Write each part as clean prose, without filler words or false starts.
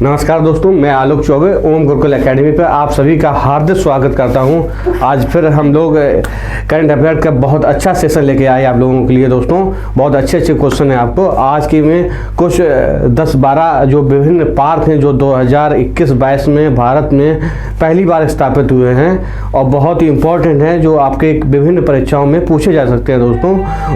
नमस्कार दोस्तों, मैं आलोक चौबे ओम गुरुकुल एकेडमी पर आप सभी का हार्दिक स्वागत करता हूं। आज फिर हम लोग करंट अफेयर का बहुत अच्छा सेशन लेके आए आप लोगों के लिए। दोस्तों बहुत अच्छे क्वेश्चन हैं आपको आज की में कुछ 10-12 जो विभिन्न पार्क हैं जो 2021-22 में भारत में पहली बार स्थापित हुए हैं और बहुत ही इम्पोर्टेंट हैं, जो आपके विभिन्न परीक्षाओं में पूछे जा सकते हैं। दोस्तों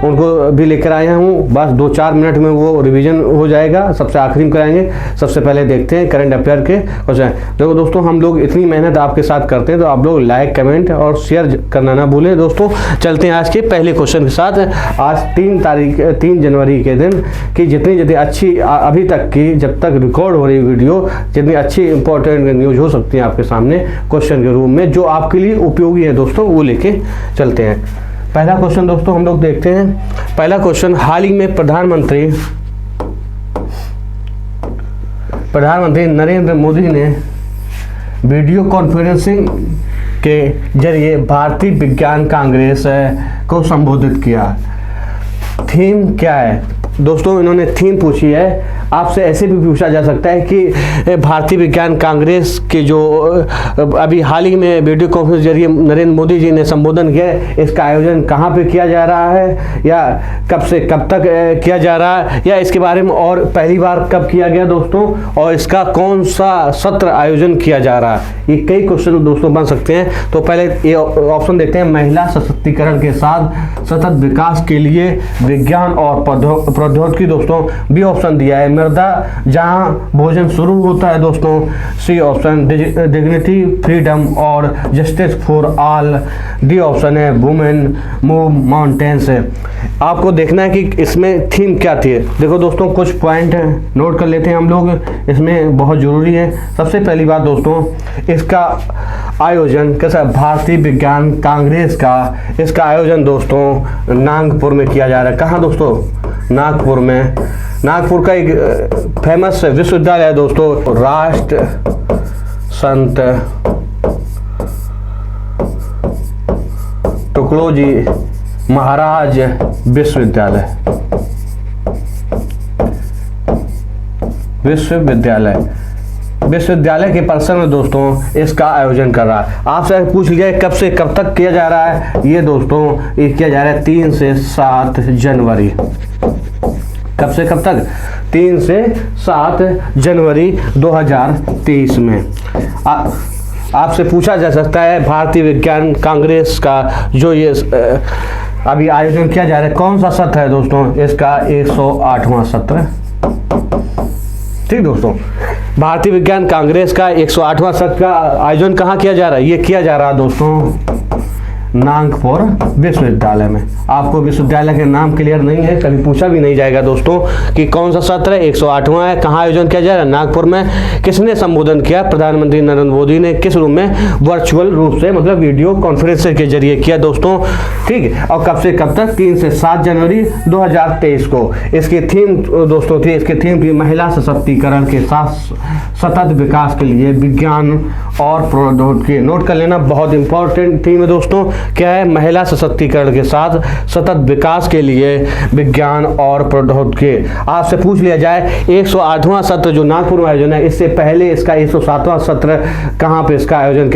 उनको भी लेकर आया हूँ, बस 2-4 मिनट में वो रिवीजन हो जाएगा। सबसे आखिरी में कराएंगे। सबसे पहले देखते हैं करंट अफेयर के क्वेश्चन। देखो दोस्तों, हम लोग इतनी मेहनत आपके साथ करते हैं तो आप लोग लाइक, कमेंट और शेयर करना ना भूलें। दोस्तों चलते हैं आज के पहले क्वेश्चन के साथ। आज 3 जनवरी के दिन की जितनी अच्छी अभी तक की जब तक रिकॉर्ड हो रही वीडियो, जितनी अच्छी इंपॉर्टेंट न्यूज हो सकती है आपके सामने क्वेश्चन के रूप में, जो आपके लिए उपयोगी है दोस्तों, वो लेके चलते हैं। पहला क्वेश्चन दोस्तों हम लोग देखते हैं। पहला क्वेश्चन, हाल ही में प्रधानमंत्री नरेंद्र मोदी ने वीडियो कॉन्फ्रेंसिंग के जरिए भारतीय विज्ञान कांग्रेस को संबोधित किया। थीम क्या है दोस्तों? इन्होंने थीम पूछी है। आपसे ऐसे भी पूछा जा सकता है कि भारतीय विज्ञान कांग्रेस के जो अभी हाल ही में वीडियो कॉन्फ्रेंस जरिए नरेंद्र मोदी जी ने संबोधन किया, इसका आयोजन कहाँ पे किया जा रहा है, या कब से कब तक किया जा रहा है, या इसके बारे में और पहली बार कब किया गया दोस्तों, और इसका कौन सा सत्र आयोजन किया जा रहा है। ये कई क्वेश्चन दोस्तों बन सकते हैं। तो पहले ये ऑप्शन देखते हैं, महिला सशक्तिकरण के साथ सतत विकास के लिए विज्ञान और प्रौद्योगिकी। दोस्तों बी ऑप्शन दिया है, मृदा जहां भोजन शुरू होता है। दोस्तों सी ऑप्शन, डिग्निटी, फ्रीडम और justice for all. D option है, वुमेन मूव माउंटेन्स। आपको देखना है कि इसमें थीम क्या थी। देखो दोस्तों कुछ पॉइंट नोट कर लेते हैं हम लोग, इसमें बहुत जरूरी है। सबसे पहली बात दोस्तों, इसका आयोजन कैसा, भारतीय विज्ञान कांग्रेस का इसका आयोजन दोस्तों नागपुर में किया जा रहा है। कहाँ दोस्तों? नागपुर में। नागपुर का एक फेमस विश्वविद्यालय है दोस्तों, राष्ट्र संत तुकडोजी महाराज विश्वविद्यालय के परिसर में दोस्तों इसका आयोजन कर रहा है। आपसे पूछ लिया कब से कब तक किया जा रहा है। ये दोस्तों ये किया जा रहा है 3 से 7 जनवरी। कब से कब तक? 3 से 7 जनवरी 2023 में। आपसे पूछा जा सकता है भारतीय विज्ञान कांग्रेस का जो ये अभी आयोजन किया जा रहा है, कौन सा सत्र है दोस्तों? इसका 108वां सत्र। ठीक दोस्तों, भारतीय विज्ञान कांग्रेस का 108वां सत्र का आयोजन कहाँ किया जा रहा है? ये किया जा रहा है दोस्तों नागपुर विश्वविद्यालय में। आपको विश्वविद्यालय के नाम क्लियर नहीं है, कभी पूछा भी नहीं जाएगा दोस्तों कि कौन सा सत्र है। 108वां है, कहाँ आयोजन किया जा रहा है? नागपुर में। किसने संबोधन किया? प्रधानमंत्री नरेंद्र मोदी ने। किस रूप में? वर्चुअल रूप से, मतलब वीडियो कॉन्फ्रेंस के जरिए किया दोस्तों। ठीक है, और कब से कब तक? 3 से 7 जनवरी 2023 को। इसकी थीम दोस्तों थी, इसकी थीम थी महिला सशक्तिकरण के साथ सतत विकास के लिए विज्ञान और प्रौद्योगिकी। नोट कर लेना, बहुत इंपॉर्टेंट थीम है दोस्तों। क्या है? महिला सशक्तिकरण के साथ सतत विकास के लिए विज्ञान और प्रौद्योगिकी। आपसे पूछ लिया जाए 108वां सत्र जो नागपुर में आयोजन है, इससे पहले इसका 107वां सत्र कहाँ पे इसका आयोजन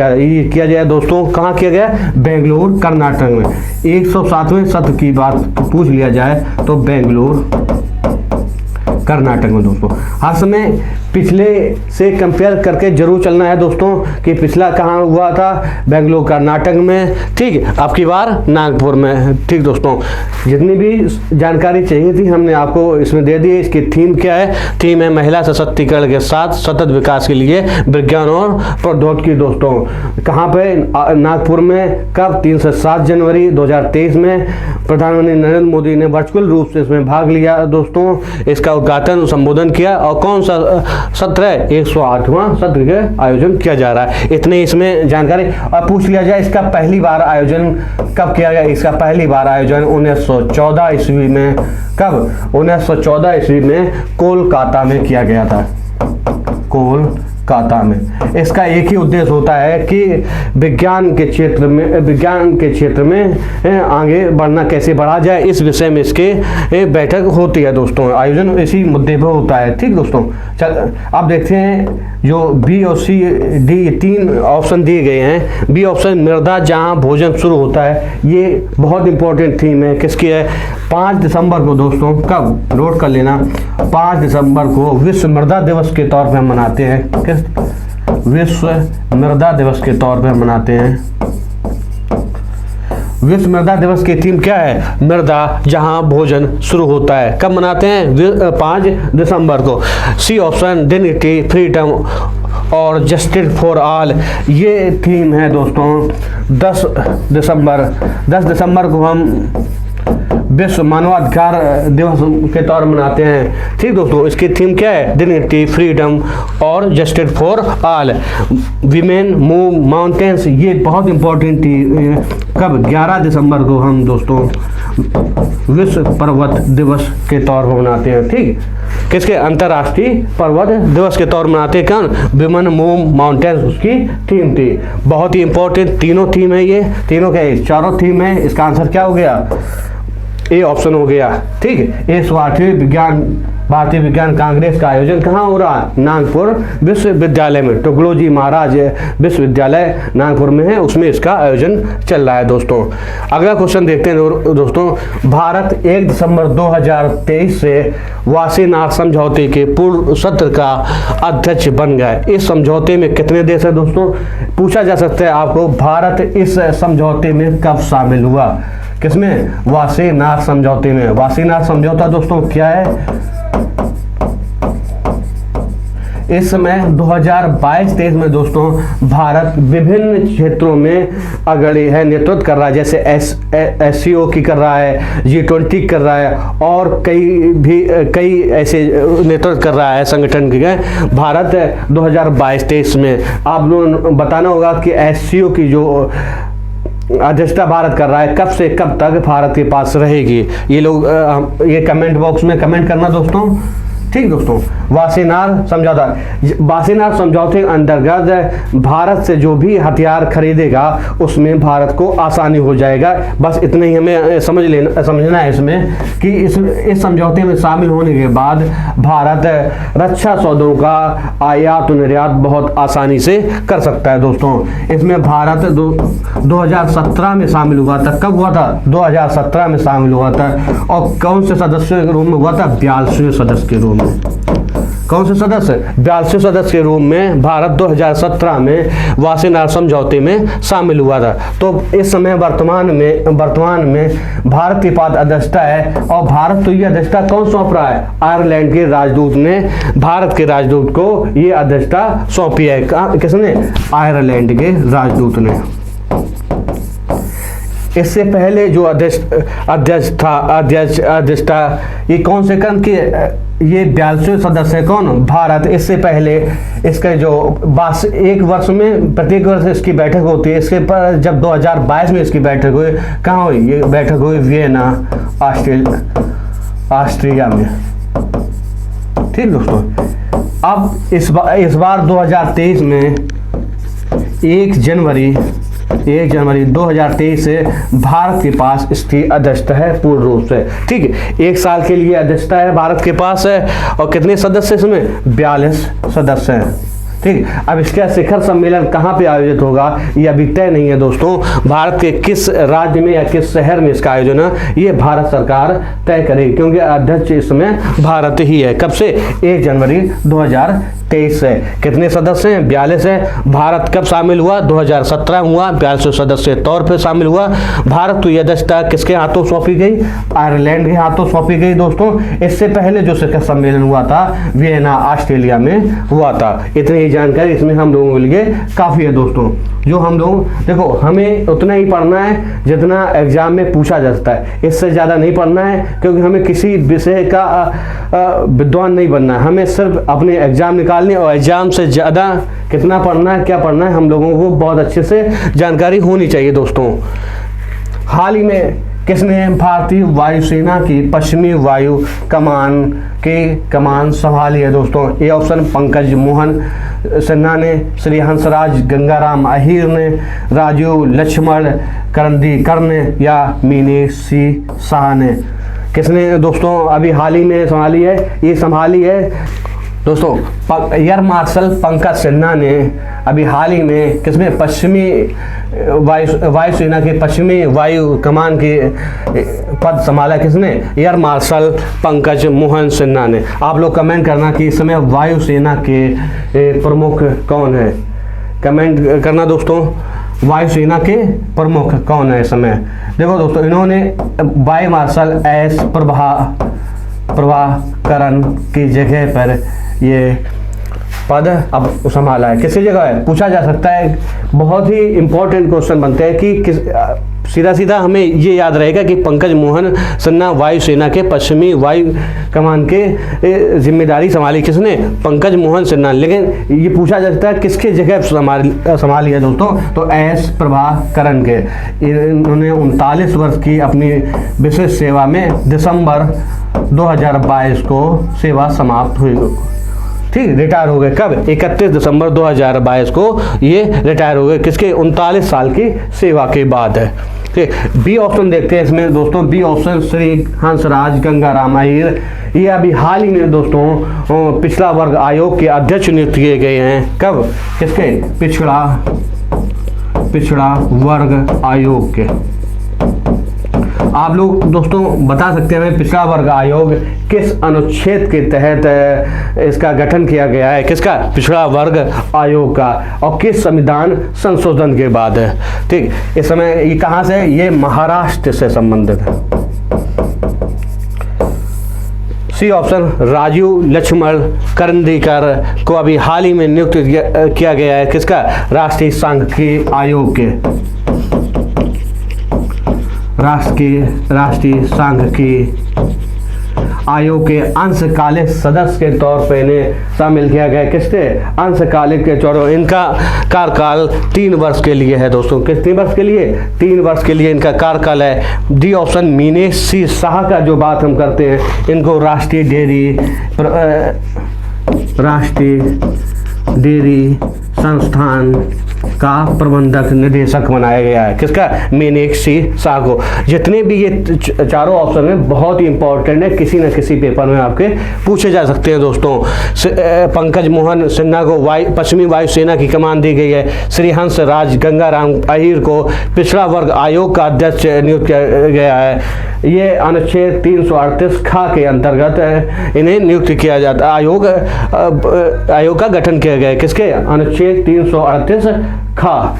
किया गया दोस्तों? कहाँ किया गया? बेंगलुरु कर्नाटक में। 107वें सत्र की बात पूछ लिया जाए तो बेंगलुरु कर्नाटक में दोस्तों। हर समय पिछले से कंपेयर करके जरूर चलना है दोस्तों कि पिछला कहाँ हुआ था, बेंगलुरु कर्नाटक में। ठीक, अब की बार नागपुर में। ठीक दोस्तों, जितनी भी जानकारी चाहिए थी हमने आपको इसमें दे दी है। इसकी थीम क्या है? थीम है महिला सशक्तिकरण के साथ सतत विकास के लिए विज्ञान और प्रौद्योगिकी। दोस्तों कहाँ पे? नागपुर में। कब? 3 से 7 जनवरी 2023 में। प्रधानमंत्री नरेंद्र मोदी ने वर्चुअल रूप से इसमें भाग लिया दोस्तों। इसका उद्घाटन संबोधन किया, और कौन सा सत्र है? 108वां सत्र का आयोजन किया जा रहा है। इतने इसमें जानकारी। और पूछ लिया जाए इसका पहली बार आयोजन कब किया गया? इसका पहली बार आयोजन 1914 ईस्वी में। कब? 1914 ईस्वी में कोलकाता में किया गया था। कोलकाता खाता में। इसका एक ही उद्देश्य होता है कि विज्ञान के क्षेत्र में आगे बढ़ना कैसे बढ़ा जाए, इस विषय में इसके बैठक होती है दोस्तों, आयोजन इसी मुद्दे पर होता है। ठीक दोस्तों, चल अब देखते हैं जो बी और सी डी 3 ऑप्शन दिए गए हैं। बी ऑप्शन, मृदा जहां भोजन शुरू होता है, ये बहुत इंपॉर्टेंट थीम है। किसकी है? 5 दिसंबर को दोस्तों, कब नोट कर लेना, 5 दिसंबर को विश्व मृदा दिवस के तौर पर हम मनाते हैं। किस? विश्व मृदा दिवस के तौर पर मनाते हैं। विश्व मृदा दिवस की थीम क्या है? मृदा जहां भोजन शुरू होता है। कब मनाते हैं? 5 दिसंबर को। सी ऑप्शन, डिग्निटी, फ्रीडम और जस्टिस फॉर ऑल, ये थीम है दोस्तों। 10 दिसंबर को हम विश्व मानवाधिकार दिवस के तौर मनाते हैं। ठीक दोस्तों, इसकी थीम क्या है? डिग्निटी, फ्रीडम और justice for all. Women move mountains, ये बहुत इंपॉर्टेंट थी। कब? 11 दिसंबर को हम दोस्तों विश्व पर्वत दिवस के तौर पर मनाते हैं। ठीक, किसके? अंतर्राष्ट्रीय पर्वत दिवस के तौर मनाते हैं। कौन? विमेन मूव माउंटेन्स, उसकी थीम थी। बहुत ही इंपॉर्टेंट तीनों थीम है, ये तीनों क्या है? चारों थीम है। इसका आंसर क्या हो गया? ए ऑप्शन हो गया। ठीक है, इस भारतीय विज्ञान कांग्रेस का आयोजन कहाँ हो रहा है? नागपुर विश्वविद्यालय में। टुकड़ोजी महाराज विश्वविद्यालय नागपुर में है, उसमें इसका आयोजन चल रहा है दोस्तों। अगला क्वेश्चन देखते हैं दोस्तों। भारत 1 दिसंबर 2023 से वाशीनाथ समझौते के पूर्व सत्र का अध्यक्ष बन गया। इस समझौते में कितने देश है दोस्तों? पूछा जा सकता है आपको, भारत इस समझौते में कब शामिल हुआ? किसमें? वाशीनाथ समझौते में। वाशीनाथ समझौता दोस्तों क्या है? इस समय 2022-23 में दोस्तों भारत विभिन्न क्षेत्रों में अग्रणी है, नेतृत्व कर रहा है। जैसे SCO की कर रहा है, G20 कर रहा है और कई ऐसे नेतृत्व कर रहा है संगठन के। भारत 2022-23 में आप लोगों बताना होगा कि SCO की जो अध्यक्षता भारत कर रहा है, कब से कब तक भारत के पास रहेगी। ये लोग ये कमेंट बॉक्स में कमेंट करना दोस्तों। ठीक दोस्तों, वाशीनाथ समझौते के अंतर्गत भारत से जो भी हथियार खरीदेगा उसमें भारत को आसानी हो जाएगा। बस इतना ही हमें समझना है इसमें कि इस समझौते में शामिल होने के बाद भारत रक्षा सौदों का आयात और निर्यात बहुत आसानी से कर सकता है दोस्तों। इसमें भारत 2017 में शामिल हुआ था। कब हुआ था? 2017 में शामिल हुआ था। और कौन से सदस्य के रूप में हुआ था? 42वें सदस्य के रूप में। कौन से सदस्य? 42वें सदस्य के रूप में भारत 2017 में वाशीनाथ समझौते में शामिल हुआ था। तो इस समय वर्तमान में भारत के पास अध्यक्षता है। और भारत तो ये अध्यक्षता कौन सौंप रहा है? आयरलैंड के राजदूत ने भारत के राजदूत को ये अध्यक्षता सौंपी है। किसने? आयरलैंड के राजदूत ने। इससे पहले जो अध्यक्ष था ये कौन से क्रम के? ये 42वें सदस्य है। कौन? भारत। इससे पहले इसका जो 1 वर्ष में प्रत्येक वर्ष इसकी बैठक होती है। इसके पर जब 2022 में इसकी बैठक हुई, कहाँ हुई ये बैठक? हुई वियना, ऑस्ट्रिया में। ठीक दोस्तों, अब इस बार 2023 में 1 जनवरी 2023 से भारत के पास इसकी अध्यक्षता है पूर्ण रूप से। ठीक है, 1 साल के लिए अध्यक्षता है भारत के पास है। और कितने सदस्य इसमें? 42 सदस्य हैं। ठीक, अब इसका शिखर सम्मेलन कहाँ पे आयोजित होगा ये अभी तय नहीं है दोस्तों। भारत के किस राज्य में या किस शहर में इसका आयोजन है ये भारत सरकार तय करेगी, क्योंकि अध्यक्ष इसमें भारत ही है। कब से? 1 जनवरी 2023 से। कितने सदस्य हैं? 42 है। भारत कब शामिल हुआ? 2017 हुआ, 42 सदस्य के तौर पर शामिल हुआ। भारत तो यह अध्यक्षता किसके हाथों सौंपी गई? आयरलैंड के हाथों सौंपी गई दोस्तों। इससे पहले जो शिखर सम्मेलन हुआ था वियना, ऑस्ट्रेलिया में हुआ था। इतनी जानकारी इसमें हम लोगों के लिए काफ़ी है दोस्तों। जो हम लोग देखो, हमें उतना ही पढ़ना है जितना एग्जाम में पूछा जाता है, इससे ज़्यादा नहीं पढ़ना है, क्योंकि हमें किसी विषय का विद्वान नहीं बनना है। हमें सिर्फ अपने एग्जाम निकालने और एग्जाम से ज़्यादा कितना पढ़ना है, क्या पढ़ना है, हम लोगों को बहुत अच्छे से जानकारी होनी चाहिए दोस्तों। हाल ही में किसने भारतीय वायुसेना की पश्चिमी वायु कमान संभाली है दोस्तों? ए ऑप्शन पंकज मोहन, सिन्हा ने, श्री हंसराज गंगाराम अहीर ने, राजीव लक्ष्मण करंदीकर ने या मीनाक्षी शाह ने? किसने दोस्तों अभी हाल ही में संभाली है? ये संभाली है दोस्तों एयर मार्शल पंकज सिन्हा ने अभी हाल ही में किसमें पश्चिमी वायुसेना के पश्चिमी वायु कमान के पद संभाला? किसने? एयर मार्शल पंकज मोहन सिन्हा ने। आप लोग कमेंट करना कि इस समय वायुसेना के प्रमुख कौन है, कमेंट करना दोस्तों, वायुसेना के प्रमुख कौन है इस समय। देखो दोस्तों, इन्होंने वायु मार्शल एस प्रभाकरण की जगह पर ये पद अब संभाला है। किसकी जगह है? पूछा जा सकता है। बहुत ही इंपॉर्टेंट क्वेश्चन बनते हैं कि सीधा सीधा हमें ये याद रहेगा कि पंकज मोहन सिन्हा वायुसेना के पश्चिमी वायु कमान के जिम्मेदारी संभाली। किसने? पंकज मोहन सिन्हा। लेकिन ये पूछा जा सकता है किसके जगह संभाली है दोस्तों? तो एस प्रभाकरण के। इन्होंने 39 वर्ष की अपनी विशेष सेवा में दिसंबर 2022 को सेवा समाप्त हुई। ठीक, रिटायर हो गए। कब? 31 दिसंबर 2022 को ये रिटायर हो गए। किसके? 39 साल की सेवा के बाद है। ठीक, बी ऑप्शन देखते हैं इसमें दोस्तों। बी ऑप्शन श्री हंसराज गंगाराम अहीर, ये अभी हाल ही में दोस्तों पिछड़ा वर्ग आयोग के अध्यक्ष नियुक्त किए गए हैं। कब? किसके? पिछड़ा वर्ग आयोग के। आप लोग दोस्तों बता सकते हैं पिछड़ा वर्ग आयोग किस अनुच्छेद के तहत इसका गठन किया गया है? किसका? पिछड़ा वर्ग आयोग का। और किस संविधान संशोधन के बाद है? ठीक, इस समय ये कहाँ से? ये महाराष्ट्र से संबंधित है। सी ऑप्शन राजीव लक्ष्मण करंदीकर को अभी हाल ही में नियुक्त किया गया है। किसका? राष्ट्रीय सांख्यिकी आयोग के। राष्ट्रीय सांख्यिकी आयोग के अंशकालिक सदस्य के तौर पर इन्हें शामिल किया गया। किसके? अंशकालिक के तौर पर। इनका कार्यकाल 3 वर्ष के लिए है दोस्तों। कितने वर्ष के लिए? 3 वर्ष के लिए इनका कार्यकाल है। डी ऑप्शन मीनाक्षी शाह का जो बात हम करते हैं, इनको राष्ट्रीय डेयरी संस्थान का प्रबंधक निदेशक बनाया गया है। किसका? मीनाक्षी शाह को। जितने भी ये चारों ऑप्शन में बहुत ही इंपॉर्टेंट है, किसी न किसी पेपर में आपके पूछे जा सकते हैं दोस्तों। पंकज मोहन सिन्हा को पश्चिमी वायुसेना की कमान दी गई है। श्री हंसराज गंगाराम अहीर को पिछड़ा वर्ग आयोग का अध्यक्ष नियुक्त किया गया है। ये अनुच्छेद 338 खा के अंतर्गत इन्हें नियुक्त किया जाता। आयोग का गठन किया गया है। किसके? अनुच्छेद 338 खा।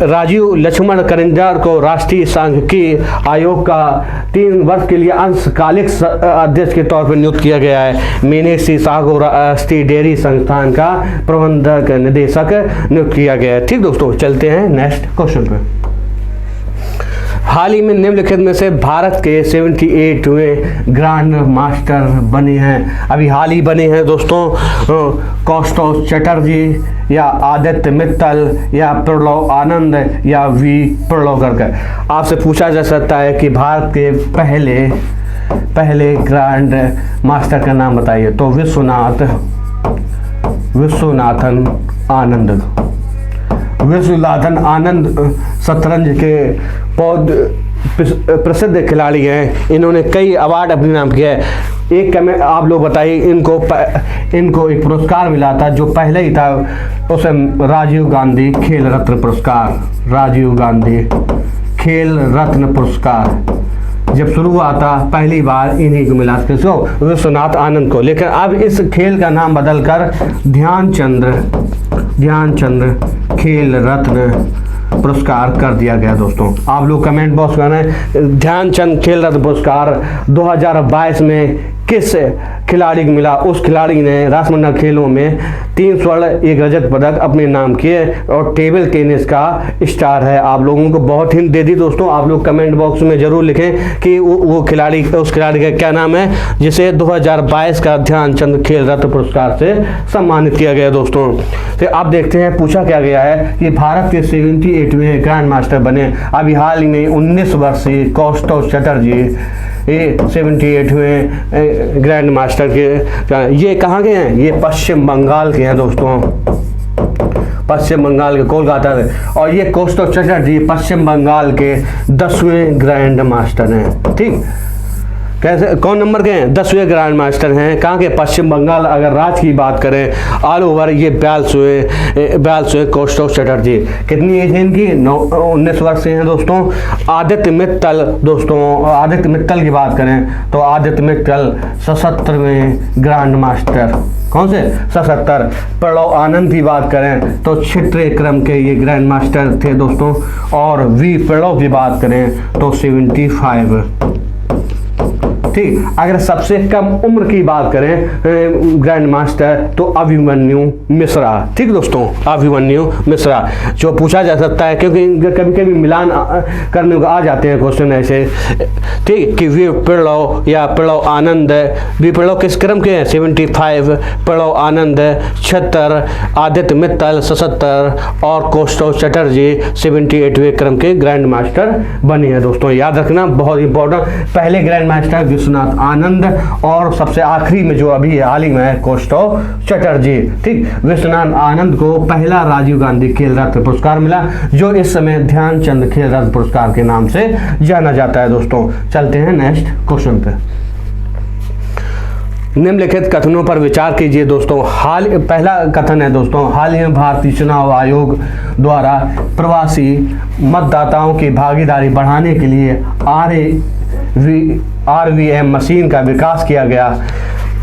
राजीव लक्ष्मण करंदीकर को राष्ट्रीय सांख्यिकी आयोग का 3 वर्ष के लिए अंशकालिक अध्यक्ष के तौर पर नियुक्त किया गया है। मीनाक्षी शाह को राष्ट्रीय डेयरी संस्थान का प्रबंधक निदेशक नियुक्त किया गया है। ठीक दोस्तों, चलते हैं नेक्स्ट क्वेश्चन पे। हाल ही में निम्नलिखित में से भारत के 78वें ग्रैंड मास्टर बने हैं। अभी हाल ही बने हैं दोस्तों कौस्तुभ चटर्जी या आदित्य मित्तल या प्रणव आनंद या वी प्रणव करके। आपसे पूछा जा सकता है कि भारत के पहले ग्रैंड मास्टर का नाम बताइए। तो विश्वनाथन आनंद शतरंज के प्रसिद्ध खिलाड़ी हैं। इन्होंने कई अवार्ड अपने नाम किया है। एक कमेंट आप लोग बताइए, इनको एक पुरस्कार मिला था जो पहले ही था, उसे राजीव गांधी खेल रत्न पुरस्कार जब शुरू हुआ था पहली बार इन्हीं को मिला। किसको? विश्वनाथ आनंद को। लेकिन अब इस खेल का नाम बदलकर ध्यानचंद खेल रत्न पुरस्कार कर दिया गया दोस्तों। आप लोग कमेंट बॉक्स में ध्यानचंद खेल रत्न पुरस्कार 2022 में किस खिलाड़ी को मिला? उस खिलाड़ी ने राष्ट्रमंडल खेलों में 3 स्वर्ण 1 रजत पदक अपने नाम किए और टेबल टेनिस का स्टार है। आप लोगों को बहुत हिंट दे दी दोस्तों। आप लोग कमेंट बॉक्स में जरूर लिखें कि वो खिलाड़ी, उस खिलाड़ी का क्या नाम है जिसे 2022 का ध्यानचंद खेल रत्न पुरस्कार से सम्मानित किया गया दोस्तों। तो आप देखते हैं पूछा क्या गया है कि भारत के 78वें ग्रैंड मास्टर बने अभी हाल ही में 19 वर्षीय कौस्तुभ चटर्जी 78वें ग्रैंड मास्टर के। ये कहाँ के हैं? ये पश्चिम बंगाल के हैं दोस्तों। पश्चिम बंगाल के कोलकाता से। और ये कौस्तुभ चटर्जी पश्चिम बंगाल के 10वें ग्रैंड मास्टर हैं। ठीक, कैसे कौन नंबर के हैं? 10वें ग्रैंड मास्टर हैं। कहाँ के? पश्चिम बंगाल। अगर राज्य की बात करें ऑल ओवर ये 42वें कौस्तुभ चटर्जी। कितनी एज है इनकी? 19 वर्ष से हैं दोस्तों। आदित्य मित्तल दोस्तों, आदित्य मित्तल की बात करें तो आदित्य मित्तल 77वें ग्रैंड मास्टर। कौन से? 77। प्रणव आनंद की बात करें तो 6वें क्रम के ये ग्रैंड मास्टर थे दोस्तों। और वी प्रणव की बात करें तो 75। ठीक, अगर सबसे कम उम्र की बात करें ग्रैंड मास्टर तो अभिमन्यु मिश्रा। ठीक दोस्तों, अभिमन्यु मिश्रा, जो पूछा जा सकता है क्योंकि कभी कभी मिलान करने को आ जाते हैं क्वेश्चन ऐसे। ठीक, कि वी प्रणव या प्रणव आनंद, वी प्रणव किस क्रम के हैं? 75, प्रणव आनंद 76, आदित्य मित्तल 77 और कौस्तुभ चटर्जी 78वें क्रम के ग्रैंड मास्टर बने हैं दोस्तों। याद रखना, बहुत इंपॉर्टेंट। पहले ग्रैंड मास्टर विश्वनाथ आनंद और सबसे आखिरी में जो अभी हाल ही में है कौस्तुभ चटर्जी। ठीक, विश्वनाथ आनंद को पहला राजीव गांधी खेल रत्न पुरस्कार मिला, जो इस समय ध्यानचंद खेल रत्न पुरस्कार के नाम से जाना जाता है दोस्तों। चलते हैं नेक्स्ट क्वेश्चन पे। निम्नलिखित कथनों पर विचार कीजिए दोस्तों। पहला कथन है दोस्तों, हाल ही में भारतीय चुनाव आयोग द्वारा प्रवासी मतदाताओं की भागीदारी बढ़ाने के लिए RVM मशीन का विकास किया गया।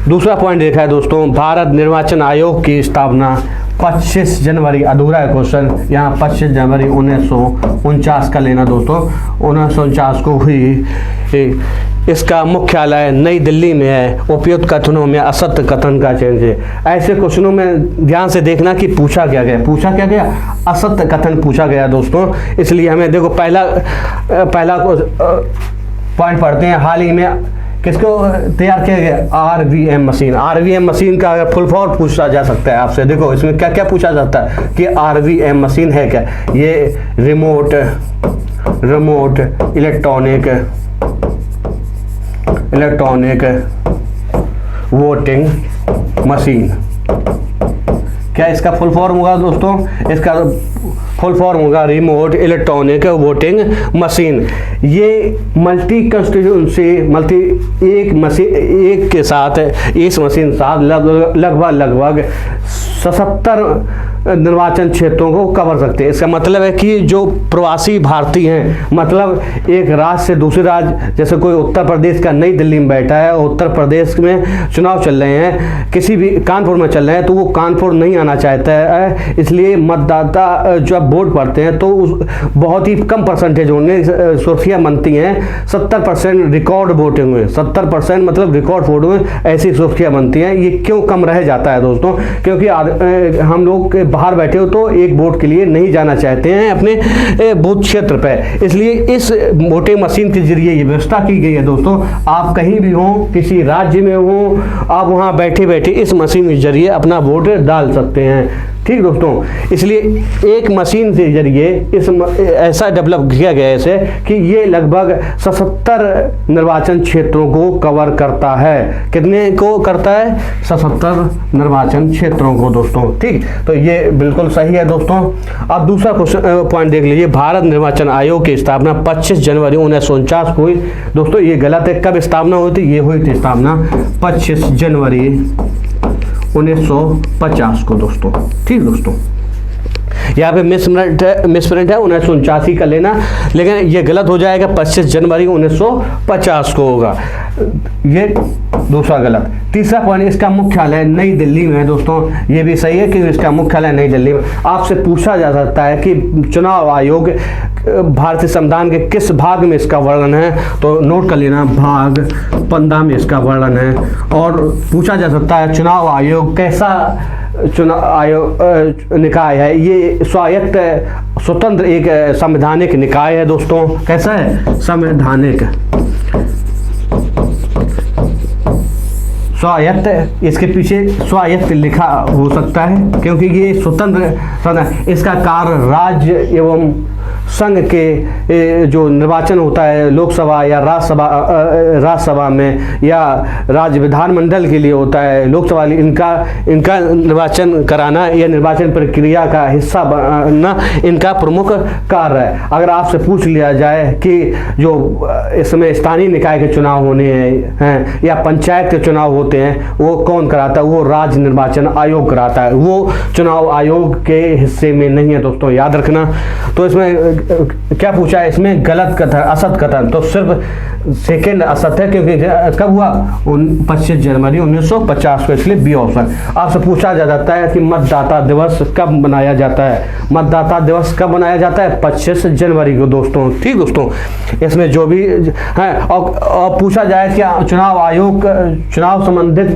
दूसरा पॉइंट देखा है दोस्तों, भारत निर्वाचन आयोग की स्थापना 25 जनवरी, अधूरा है क्वेश्चन यहाँ, 25 जनवरी 1949 का लेना दोस्तों। 1949 को हुई। इसका मुख्यालय नई दिल्ली में है। उपयुक्त कथनों में असत्य कथन का चयन है। ऐसे क्वेश्चनों में ध्यान से देखना कि पूछा क्या गया, असत्य कथन पूछा गया दोस्तों। इसलिए हमें देखो पहला पॉइंट पढ़ते हैं। हाल ही में किसको तैयार किया गया? RVM machine. RVM मशीन का अगर फुल फॉर्म पूछा जा सकता है आपसे, देखो इसमें क्या क्या पूछा जाता है कि RVM मशीन है क्या? ये रिमोट इलेक्ट्रॉनिक वोटिंग मशीन। क्या इसका फुल फॉर्म होगा दोस्तों? इसका फुल फॉर्म होगा रिमोट इलेक्ट्रॉनिक वोटिंग मशीन। ये मल्टी कंस्टिट्यूंसी एक के साथ इस मशीन साथ लगभग 77 निर्वाचन क्षेत्रों को कवर सकते हैं। इसका मतलब है कि जो प्रवासी भारतीय हैं, मतलब एक राज्य से दूसरे राज्य, जैसे कोई उत्तर प्रदेश का नई दिल्ली में बैठा है, उत्तर प्रदेश में चुनाव चल रहे हैं, किसी भी कानपुर में चल रहे हैं, तो वो कानपुर नहीं आना चाहता है। इसलिए मतदाता जब वोट पड़ते हैं तो बहुत ही कम परसेंटेज होने सुर्खियाँ बनती हैं। 70% रिकॉर्ड वोटिंग में, 70% मतलब रिकॉर्ड वोट में ऐसी सुर्खियाँ बनती हैं। ये क्यों कम रह जाता है दोस्तों? क्योंकि हम लोग बाहर बैठे हो तो एक वोट के लिए नहीं जाना चाहते हैं अपने बूथ क्षेत्र पे। इसलिए इस वोटिंग मशीन के जरिए ये व्यवस्था की गई है दोस्तों। आप कहीं भी हो, किसी राज्य में हो, आप वहाँ बैठे बैठे इस मशीन के जरिए अपना वोट डाल सकते हैं। ठीक दोस्तों, इसलिए एक मशीन के जरिए ऐसा डेवलप किया गया है कि ये लगभग 77 निर्वाचन क्षेत्रों को कवर करता है। कितने को करता है? 77 निर्वाचन क्षेत्रों को दोस्तों। ठीक, तो ये बिल्कुल सही है दोस्तों। अब दूसरा क्वेश्चन पॉइंट देख लीजिए। भारत निर्वाचन आयोग की स्थापना 25 जनवरी 1949 को हुई दोस्तों। ये गलत है। कब स्थापना हुई थी? ये हुई थी स्थापना 25 जनवरी 1950 को दोस्तों। ठीक दोस्तों, यहाँ पे मिसप्रिंट है 1949 का लेना, लेकिन ये गलत हो जाएगा। 25 जनवरी 1950 को होगा, ये दूसरा गलत। तीसरा पॉइंट, इसका मुख्यालय नई दिल्ली में है दोस्तों। ये भी सही है कि इसका मुख्यालय नई दिल्ली में। आपसे पूछा जा सकता है कि चुनाव आयोग भारतीय संविधान के किस भाग में इसका वर्णन है, तो नोट कर लेना, भाग 15 में इसका वर्णन है। और पूछा जा सकता है चुनाव आयोग कैसा चुनाव आयोग निकाय है? ये स्वायत्त स्वतंत्र एक संवैधानिक निकाय है दोस्तों। कैसा है? संवैधानिक स्वायत्त। इसके पीछे स्वायत्त लिखा हो सकता है क्योंकि ये स्वतंत्र। इसका कार्य राज्य एवं संघ के जो निर्वाचन होता है लोकसभा या राज्यसभा में या राज्य विधानमंडल के लिए होता है, लोकसभा इनका निर्वाचन कराना या निर्वाचन प्रक्रिया का हिस्सा बनना इनका प्रमुख कार्य है। अगर आपसे पूछ लिया जाए कि जो इसमें स्थानीय निकाय के चुनाव होने हैं या पंचायत के चुनाव होते हैं वो कौन कराता है, वो राज्य निर्वाचन आयोग कराता है, वो चुनाव आयोग के हिस्से में नहीं है दोस्तों, याद रखना। तो इसमें क्या पूछा है, इसमें गलत कथन, असत कथन, तो सिर्फ सेकेंड असत है क्योंकि कब हुआ 25 जनवरी 1950 को, इसलिए बी ऑप्शन। आपसे पूछा जाता है कि मतदाता दिवस कब मनाया जाता है, मतदाता दिवस कब मनाया जाता है 25 जनवरी को दोस्तों। ठीक दोस्तों, इसमें जो भी है और पूछा जाए कि चुनाव आयोग चुनाव संबंधित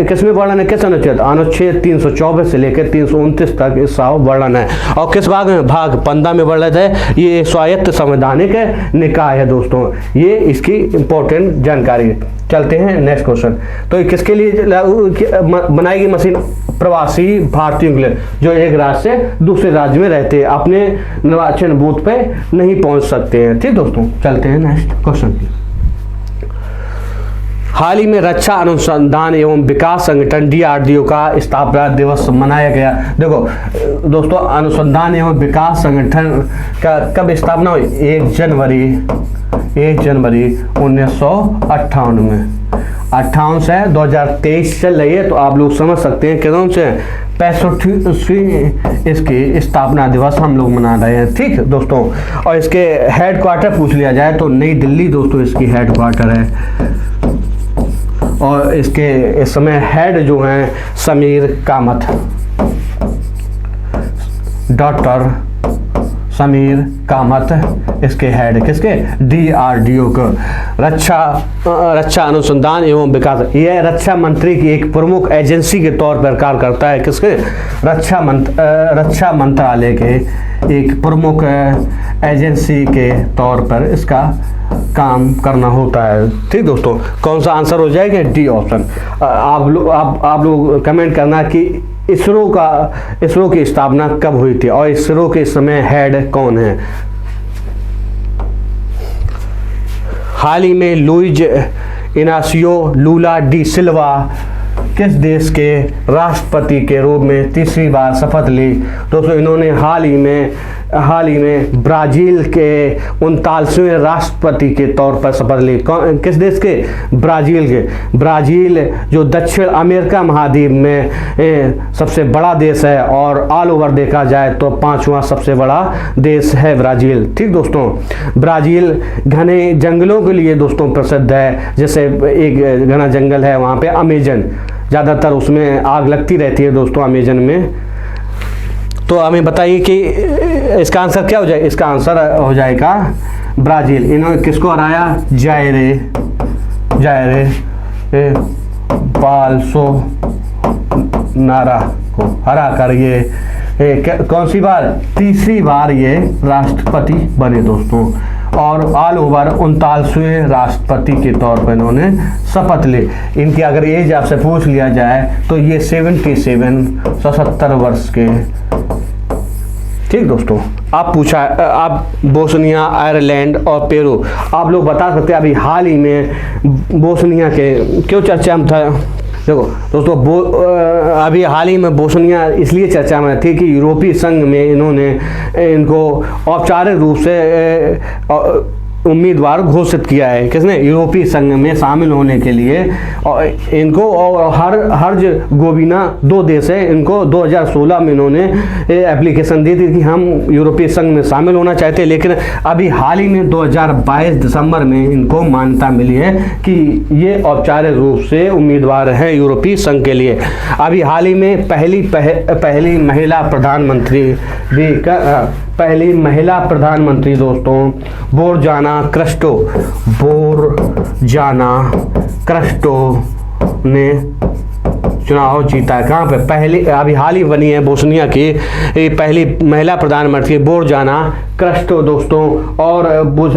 किसमें वर्णन है, किस अनुच्छेद, अनुच्छेद 324 से लेकर 329 तक इसका वर्णन है। और किस भाग में, भाग 15 में वर्णित है। ये स्वायत्त संवैधानिक निकाय है दोस्तों, ये इसकी इंपॉर्टेंट जानकारी है। चलते हैं नेक्स्ट क्वेश्चन। तो ये किसके लिए बनाई गई मशीन, प्रवासी भारतीयों के लिए जो एक राज्य से दूसरे राज्य में रहते हैं, अपने निर्वाचन बूथ पे नहीं पहुंच सकते हैं। ठीक दोस्तों, चलते हैं नेक्स्ट क्वेश्चन। हाल ही में रक्षा अनुसंधान एवं विकास संगठन DRDO का स्थापना दिवस मनाया गया। देखो दोस्तों, अनुसंधान एवं विकास संगठन का कब स्थापना हुई, 1 जनवरी 1958 में। 58 से 2023 चल रही है, तो आप लोग समझ सकते हैं कितनों से 65वीं इसकी स्थापना दिवस हम लोग मना रहे हैं। ठीक दोस्तों, और इसके हेड क्वार्टर पूछ लिया जाए तो नई दिल्ली दोस्तों इसकी हेड क्वार्टर है। और इसके इस समय हेड जो हैं समीर कामत, डॉक्टर समीर कामत इसके हेड, किसके, DRDO को, रक्षा अनुसंधान एवं विकास। यह रक्षा मंत्री की एक प्रमुख एजेंसी के तौर पर कार्य करता है, किसके, रक्षा मंत्रालय के एक प्रमुख एजेंसी के तौर पर इसका काम करना होता है। ठीक दोस्तों, कौन सा आंसर हो जाएगा, डी ऑप्शन। आप लोग कमेंट करना कि इसरो की स्थापना कब हुई थी और इसरो के समय हेड कौन है। हाल ही में लुइज इनासियो लूला डी सिल्वा किस देश के राष्ट्रपति के रूप में तीसरी बार शपथ ली। दोस्तों, इन्होंने हाल ही में ब्राजील के 39वें राष्ट्रपति के तौर पर शपथ ली। किस देश के, ब्राजील के। ब्राजील जो दक्षिण अमेरिका महाद्वीप में सबसे बड़ा देश है और ऑल ओवर देखा जाए तो 5वां सबसे बड़ा देश है ब्राजील। ठीक दोस्तों, ब्राजील घने जंगलों के लिए दोस्तों प्रसिद्ध है। जैसे एक घना जंगल है वहाँ पे अमेजन, ज़्यादातर उसमें आग लगती रहती है दोस्तों अमेजन में। तो हमें बताइए कि इसका आंसर क्या हो जाए, इसका आंसर हो जाएगा ब्राजील। इन्होंने किसको हराया, जायरे बाल्सो नारा को हरा कर ये कौन सी बार, तीसरी बार ये राष्ट्रपति बने दोस्तों। और ऑल ओवर 39वें राष्ट्रपति के तौर पर इन्होंने शपथ ली। इनकी अगर एज आपसे पूछ लिया जाए तो ये 77 वर्ष के। ठीक दोस्तों, आप बोस्निया, आयरलैंड और पेरू आप लोग बता सकते हैं। अभी हाल ही में बोस्निया के क्यों चर्चा में था, देखो दोस्तों अभी हाल ही में बोस्निया इसलिए चर्चा में थी कि यूरोपीय संघ में इन्होंने इनको औपचारिक रूप से उम्मीदवार घोषित किया है। किसने, यूरोपीय संघ में शामिल होने के लिए। और इनको और हर्ज़गोविना 2 देश है, इनको 2016 में इन्होंने एप्लीकेशन दी थी कि हम यूरोपीय संघ में शामिल होना चाहते हैं। लेकिन अभी हाल ही में 2022 दिसंबर में इनको मान्यता मिली है कि ये औपचारिक रूप से उम्मीदवार हैं यूरोपीय संघ के लिए। अभी हाल ही में पहली महिला प्रधानमंत्री दोस्तों बोरजाना क्रस्टो ने चुनाव जीता है। कहाँ पे, पहली अभी हाल ही बनी है बोस्निया की पहली महिला प्रधानमंत्री बोरजाना क्रस्टो दोस्तों। और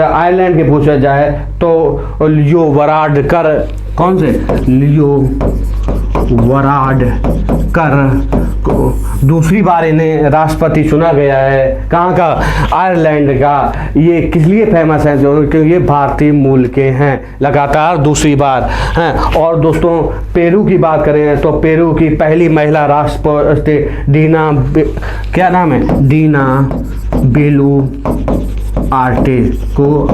आयरलैंड के पूछा जाए तो लियो वराडकर, कौन से, लियो वराडकर कर को दूसरी बार इन्हें राष्ट्रपति चुना गया है। कहाँ का? आयरलैंड का। ये किस लिए फेमस है? क्योंकि ये भारतीय मूल के हैं, लगातार दूसरी बार हैं। और दोस्तों पेरू की बात करें तो पेरू की पहली महिला राष्ट्रपति डीना क्या नाम है? डीना बेलुआर्टे को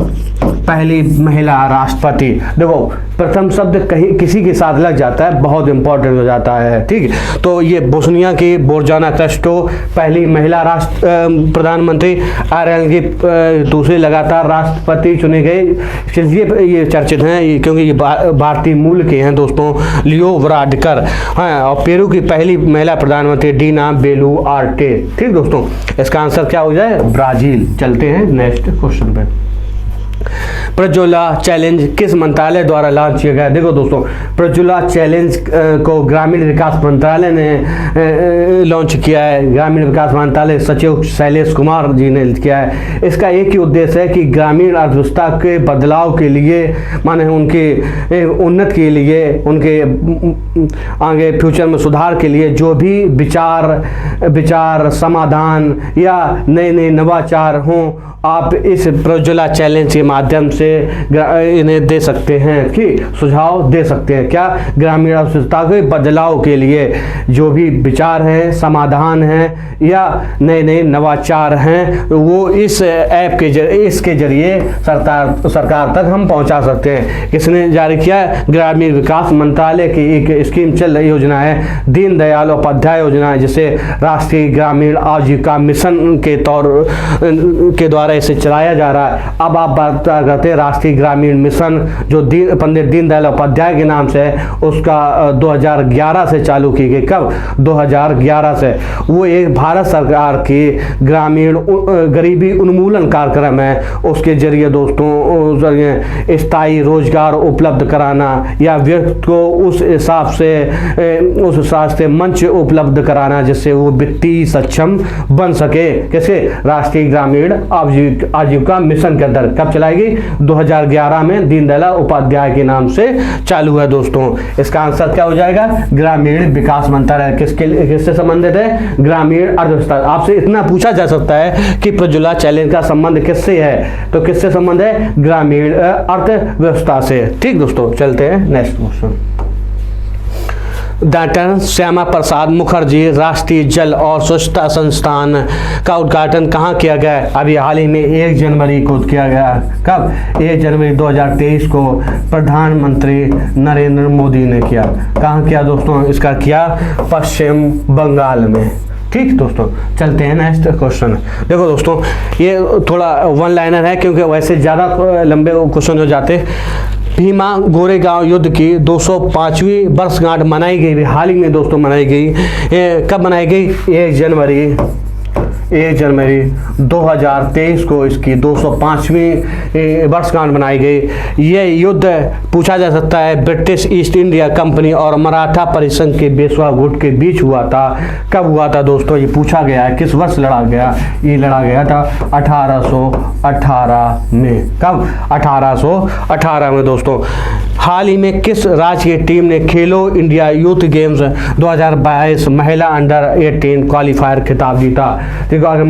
पहली महिला राष्ट्रपति। देखो प्रथम शब्द कहीं किसी के साथ लग जाता है, बहुत इंपॉर्टेंट हो जाता है, ठीक। तो ये बोस्निया की बोर्जाना क्रिस्टो पहली महिला प्रधानमंत्री, आयरलैंड की दूसरे लगातार राष्ट्रपति चुने गए। ये चर्चित हैं क्योंकि ये भारतीय मूल के हैं दोस्तों, लियो वराडकर हैं। और पेरू की पहली महिला प्रधानमंत्री डीना बेलुआर्टे, ठीक दोस्तों। इसका आंसर क्या हो जाए? ब्राजील। चलते हैं नेक्स्ट क्वेश्चन पे। प्रज्वला चैलेंज किस मंत्रालय द्वारा लॉन्च किया गया? देखो दोस्तों प्रज्वला चैलेंज को ग्रामीण विकास मंत्रालय ने लॉन्च किया है। ग्रामीण विकास मंत्रालय सचिव शैलेश कुमार जी ने किया है। इसका एक ही उद्देश्य है कि ग्रामीण अर्थव्यवस्था के बदलाव के लिए, माने उनके उन्नति के लिए, उनके आगे फ्यूचर में सुधार के लिए जो भी विचार समाधान या नए नवाचार हों, आप इस प्रज्वला चैलेंज के माध्यम से इन्हें दे सकते हैं कि सुझाव दे सकते हैं। क्या? ग्रामीण अर्थव्यवस्था के बदलाव के लिए जो भी विचार हैं, समाधान हैं या नए नवाचार हैं, वो इस ऐप के इसके जरिए सरकार तक हम पहुंचा सकते हैं। किसने जारी किया? ग्रामीण विकास मंत्रालय की एक स्कीम चल रही योजना है, दीनदयाल उपाध्याय योजना, जिसे राष्ट्रीय ग्रामीण आजीविका मिशन के द्वारा इसे चलाया जा रहा है। अब आप बात करते हैं राष्ट्रीय ग्रामीण मिशन जो पंडित दीनदयाल उपाध्याय के नाम से है, उसका 2011 से चालू की गई। कब? 2011 से। वो एक भारत सरकार की ग्रामीण गरीबी उन्मूलन कार्यक्रम है। उसके जरिए दोस्तों स्थायी रोजगार उपलब्ध कराना या व्यक्ति को उस हिसाब से मंच उपलब्ध कराना जिससे वो वित्तीय सक्षम बन सके। कैसे? राष्ट्रीय ग्रामीण आजीविका मिशन के अंदर। कब चलाएगी? 2011 में दीनदयाल उपाध्याय के नाम से चालू है दोस्तों। इसका आंसर क्या हो जाएगा? ग्रामीण विकास मंत्रालय। किससे संबंधित है? ग्रामीण अर्थव्यवस्था। आपसे इतना पूछा जा सकता है कि प्रज्वला चैलेंज का संबंध किससे है, तो किससे संबंध है? ग्रामीण अर्थव्यवस्था से, ठीक दोस्तों। चलते हैं next question. Doctor Shyama Prasad Mukherjee राष्ट्रीय जल और स्वच्छता संस्थान का उद्घाटन कहाँ किया गया? अभी हाल ही में 1 जनवरी को किया गया। कब? 1 जनवरी 2023 को प्रधानमंत्री नरेंद्र मोदी ने किया। कहाँ किया दोस्तों? इसका किया पश्चिम बंगाल में, ठीक दोस्तों। चलते हैं नेक्स्ट क्वेश्चन। देखो दोस्तों ये थोड़ा वन लाइनर है क्योंकि वैसे ज़्यादा लंबे क्वेश्चन हो जाते। भीमा गोरेगांव युद्ध की 205वीं वर्षगांठ मनाई गई, हाल ही में दोस्तों मनाई गई। कब मनाई गई? 1 जनवरी 2023 को इसकी 205वीं वर्षगांठ मनाई गई। ये युद्ध पूछा जा सकता है ब्रिटिश ईस्ट इंडिया कंपनी और मराठा परिसंघ के पेशवा गुट के बीच हुआ था। कब हुआ था दोस्तों? ये पूछा गया है। किस वर्ष लड़ा गया? ये लड़ा गया था 1818 में। कब? 1818 में दोस्तों। हाल ही में किस राज्य की टीम ने खेलो इंडिया यूथ गेम्स 2022 महिला अंडर 18 क्वालिफायर खिताब जीता? देखो अगर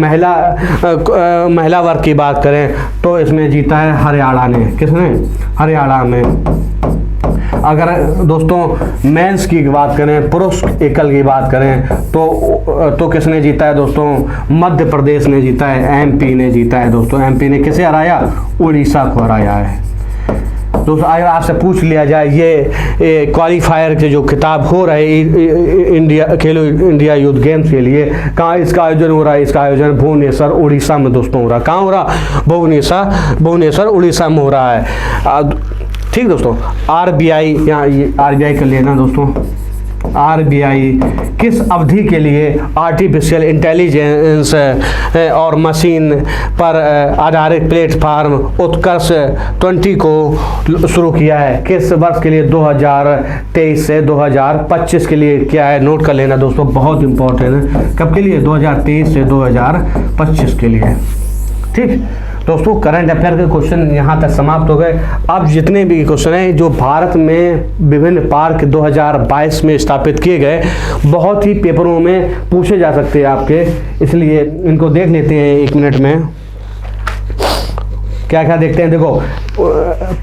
महिला वर्ग की बात करें तो इसमें जीता है हरियाणा ने। किसने? हरियाणा में। अगर दोस्तों मेंस की बात करें, पुरुष एकल की बात करें तो किसने जीता है दोस्तों? मध्य प्रदेश ने जीता है, एमपी ने जीता है दोस्तों। एमपी ने किसे हराया? उड़ीसा को हराया है दोस्तों। अगर आपसे पूछ लिया जाए ये क्वालिफायर के जो खिताब हो रहे इंडिया खेलो इंडिया यूथ गेम्स के लिए, कहाँ इसका आयोजन हो रहा है? इसका आयोजन भुवनेश्वर उड़ीसा में दोस्तों हो रहा है। कहाँ हो रहा? भुवनेश्वर उड़ीसा में हो रहा है, ठीक दोस्तों। आरबीआई, यहाँ आरबीआई कर लेना दोस्तों। आरबीआई किस अवधि के लिए आर्टिफिशियल इंटेलिजेंस और मशीन पर आधारित प्लेटफार्म उत्कर्ष 20 को शुरू किया है? किस वर्ष के लिए? 2023 से 2025 के लिए किया है। नोट कर लेना दोस्तों, बहुत इंपॉर्टेंट है। कब के लिए? 2023 से 2025 के लिए, ठीक। दोस्तों करंट अफेयर के क्वेश्चन यहाँ तक समाप्त हो गए। अब जितने भी क्वेश्चन हैं जो भारत में विभिन्न पार्क 2022 में स्थापित किए गए, बहुत ही पेपरों में पूछे जा सकते हैं आपके, इसलिए इनको देख लेते हैं 1 मिनट में। क्या क्या देखते हैं, देखो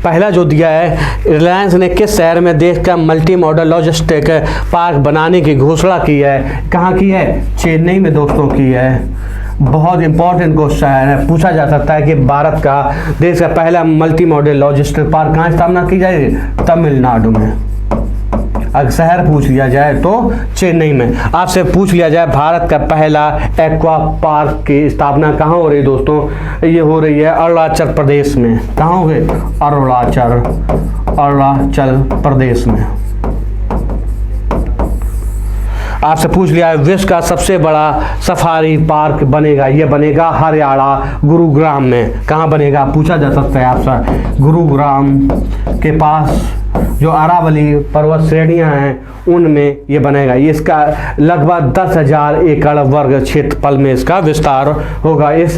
पहला जो दिया है, रिलायंस ने किस शहर में देश का मल्टी मॉडल लॉजिस्टिक पार्क बनाने की घोषणा की है? कहाँ की है? चेन्नई में दोस्तों की है। बहुत इंपॉर्टेंट क्वेश्चन है, पूछा जा सकता है कि भारत का देश का पहला मल्टी मॉडल लॉजिस्टिक पार्क कहाँ स्थापना की जाएगी? तमिलनाडु में। अगर शहर पूछ लिया जाए तो चेन्नई में। आपसे पूछ लिया जाए भारत का पहला एक्वा पार्क की स्थापना कहाँ हो रही है दोस्तों? ये हो रही है अरुणाचल प्रदेश में। कहाँ हो गए? अरुणाचल प्रदेश में। आपसे पूछ लिया है विश्व का सबसे बड़ा सफारी पार्क बनेगा, ये बनेगा हरियाणा गुरुग्राम में। कहाँ बनेगा? पूछा जा सकता है आपसे। गुरुग्राम के पास जो अरावली पर्वत श्रेणियां हैं उनमें ये बनेगा। ये इसका लगभग 10,000 एकड़ वर्ग क्षेत्रफल में इसका विस्तार होगा इस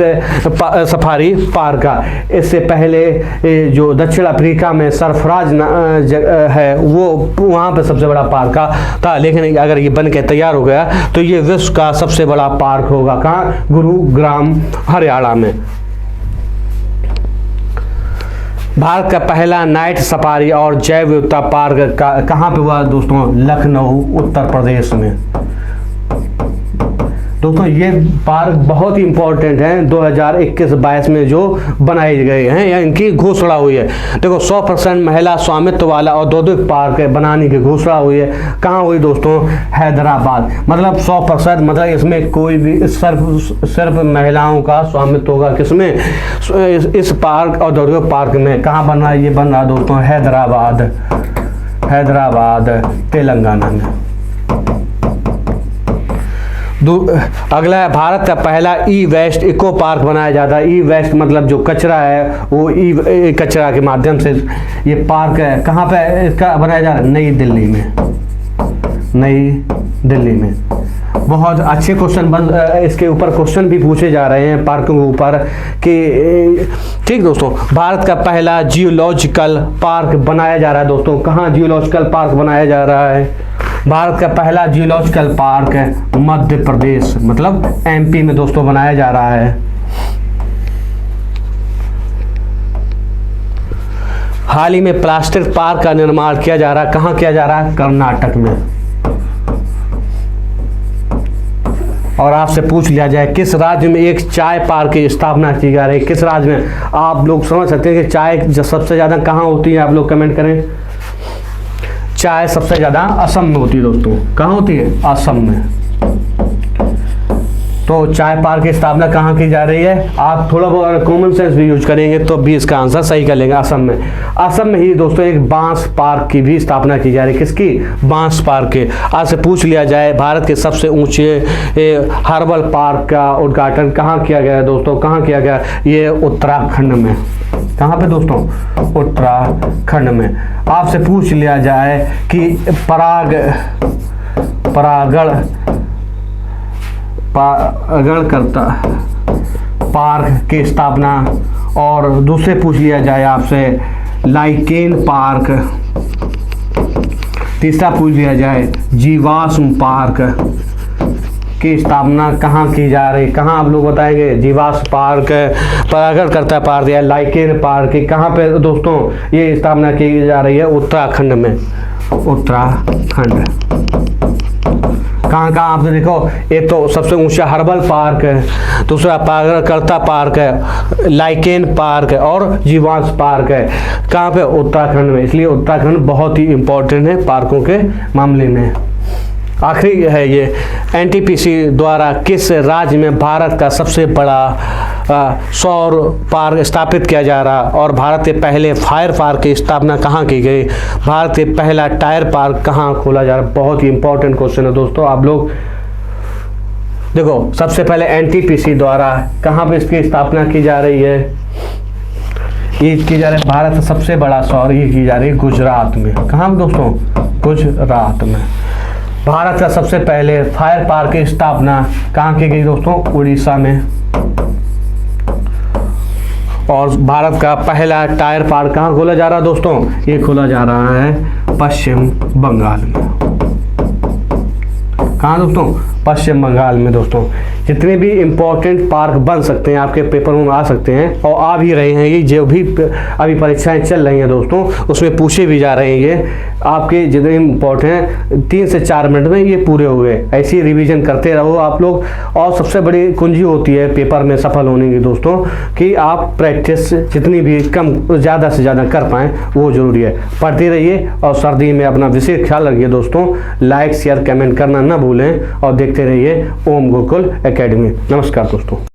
सफारी पार्क का। इससे पहले जो दक्षिण अफ्रीका में सरफराज है वो वहाँ पे सबसे बड़ा पार्क था, लेकिन अगर ये बन के तैयार हो गया तो ये विश्व का सबसे बड़ा पार्क होगा। कहाँ? गुरुग्राम हरियाणा में। भारत का पहला नाइट सफारी और जैव विविधता पार्क कहाँ पे हुआ दोस्तों? लखनऊ उत्तर प्रदेश में। दोस्तों ये पार्क बहुत ही इंपॉर्टेंट है, 2021-22 में जो बनाए गए हैं या इनकी घोषणा हुई है। देखो 100% महिला स्वामित्व वाला औद्योगिक पार्क बनाने की घोषणा हुई है। कहाँ हुई दोस्तों? हैदराबाद। मतलब 100%, मतलब इसमें कोई भी सिर्फ महिलाओं का स्वामित्व होगा। किसमें? इस पार्क औद्योगिक पार्क में। कहाँ बन रहा है? ये बन रहा दोस्तों हैदराबाद तेलंगाना में। अगला है भारत का पहला ई वेस्ट इको पार्क बनाया जाता है। ई वेस्ट मतलब जो कचरा है वो ई कचरा के माध्यम से ये पार्क है। कहाँ पे इसका बनाया जा रहा है? नई दिल्ली में। बहुत अच्छे क्वेश्चन इसके ऊपर क्वेश्चन भी पूछे जा रहे हैं पार्कों के ऊपर कि ठीक दोस्तों। भारत का पहला जियोलॉजिकल पार्क बनाया जा रहा है दोस्तों। कहाँ जियोलॉजिकल पार्क बनाया जा रहा है? भारत का पहला जियोलॉजिकल पार्क है मध्य प्रदेश, मतलब एमपी में दोस्तों बनाया जा रहा है। हाल ही में प्लास्टिक पार्क का निर्माण किया जा रहा है। कहाँ किया जा रहा है? कर्नाटक में। और आपसे पूछ लिया जाए किस राज्य में एक चाय पार्क की स्थापना की जा रही है? किस राज्य में? आप लोग समझ सकते हैं कि चाय सबसे ज़्यादा कहाँ होती है? आप लोग कमेंट करें। चाय सबसे ज़्यादा असम में होती है दोस्तों। कहाँ होती है? असम में। तो चाय पार्क की स्थापना कहाँ की जा रही है? आप थोड़ा बहुत कॉमन सेंस भी यूज करेंगे तो भी इसका आंसर सही कर लेंगे। असम में। असम में ही दोस्तों एक बांस पार्क की भी स्थापना की जा रही है। किसकी? बांस पार्क के। आज से पूछ लिया जाए भारत के सबसे ऊंचे हर्बल पार्क का उद्घाटन कहाँ किया गया है दोस्तों? कहाँ किया गया? ये उत्तराखंड में। कहाँ पे दोस्तों? उत्तराखंड में। आपसे पूछ लिया जाए कि परागणकर्ता पार्क की स्थापना, और दूसरे पूछ लिया जाए आपसे लाइकेन पार्क, तीसरा पूछ लिया जाए जीवाश्म पार्क की स्थापना कहाँ की जा रही? कहाँ आप लोग बताएंगे? जीवाश्म पार्क, परागणकर्ता पार्क या लाइकेन पार्क की कहाँ पे दोस्तों ये स्थापना की जा रही है? उत्तराखंड में। उत्तराखंड। कहाँ आपने देखो, एक तो सबसे ऊंचा हर्बल पार्क है, दूसरा परागणकर्ता पार्क है, लाइकेन पार्क है और जीवाश्म पार्क है। कहाँ पे? उत्तराखंड में। इसलिए उत्तराखंड बहुत ही इम्पोर्टेंट है पार्कों के मामले में। आखिरी है ये, एनटीपीसी द्वारा किस राज्य में भारत का सबसे बड़ा सौर पार्क स्थापित किया जा रहा, और भारत के पहले फायर पार्क की स्थापना कहाँ की गई? भारत के पहला टायर पार्क कहाँ खोला जा रहा है? बहुत ही इंपॉर्टेंट क्वेश्चन है दोस्तों। आप लोग देखो, सबसे पहले एनटीपीसी द्वारा कहाँ पे इसकी स्थापना की जा रही है? ये की जा रही है भारत का सबसे बड़ा सौर, ये की जा रही है गुजरात में। कहाँ दोस्तों? गुजरात में। भारत का सबसे पहले फायर पार्क की स्थापना कहाँ की गई दोस्तों? उड़ीसा में। और भारत का पहला टायर पार्क कहाँ खोला जा रहा है दोस्तों? ये खोला जा रहा है पश्चिम बंगाल में। कहाँ दोस्तों? पश्चिम बंगाल में। दोस्तों जितने भी इम्पोर्टेंट पार्क बन सकते हैं आपके पेपर में आ सकते हैं और आ भी रहे हैं, ये जो भी अभी परीक्षाएं चल रही हैं दोस्तों उसमें पूछे भी जा रहे हैं। ये आपके जितने इम्पोर्टेंट हैं 3 से 4 मिनट में ये पूरे हुए। ऐसे ही रिवीजन करते रहो आप लोग। और सबसे बड़ी कुंजी होती है पेपर में सफल होने की दोस्तों कि आप प्रैक्टिस जितनी भी कम ज़्यादा से ज़्यादा कर पाएँ वो ज़रूरी है। पढ़ते रहिए और सर्दी में अपना विशेष ख्याल रखिए दोस्तों। लाइक शेयर कमेंट करना ना भूलें और देखते रहिए ओम गुरुकुल एकेडमी। नमस्कार दोस्तों।